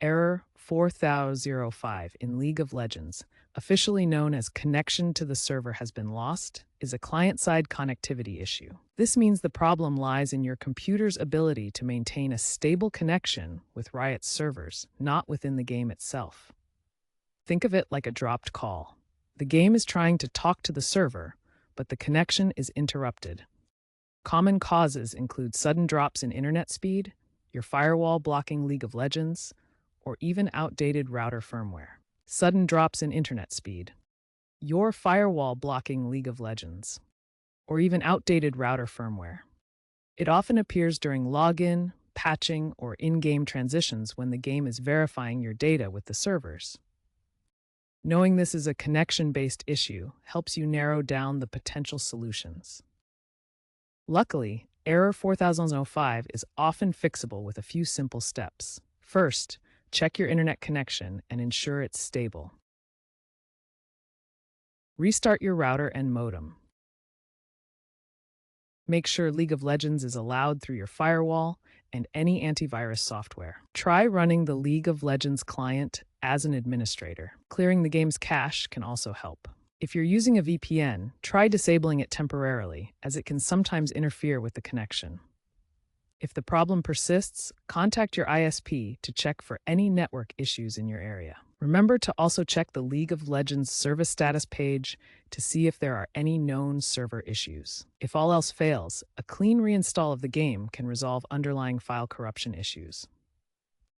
Error 4005 in League of Legends, officially known as connection to the server has been lost, is a client-side connectivity issue. This means the problem lies in your computer's ability to maintain a stable connection with Riot's servers, not within the game itself. Think of it like a dropped call. The game is trying to talk to the server, but the connection is interrupted. Common causes include sudden drops in internet speed, your firewall blocking League of Legends, or even outdated router firmware. Sudden drops in internet speed, your firewall blocking League of Legends, or even outdated router firmware. It often appears during login, patching, or in-game transitions when the game is verifying your data with the servers. Knowing this is a connection-based issue helps you narrow down the potential solutions. Luckily, Error 4005 is often fixable with a few simple steps. First, check your internet connection and ensure it's stable. Restart your router and modem. Make sure League of Legends is allowed through your firewall and any antivirus software. Try running the League of Legends client as an administrator. Clearing the game's cache can also help. If you're using a VPN, try disabling it temporarily, as it can sometimes interfere with the connection. If the problem persists, contact your ISP to check for any network issues in your area. Remember to also check the League of Legends service status page to see if there are any known server issues. If all else fails, a clean reinstall of the game can resolve underlying file corruption issues.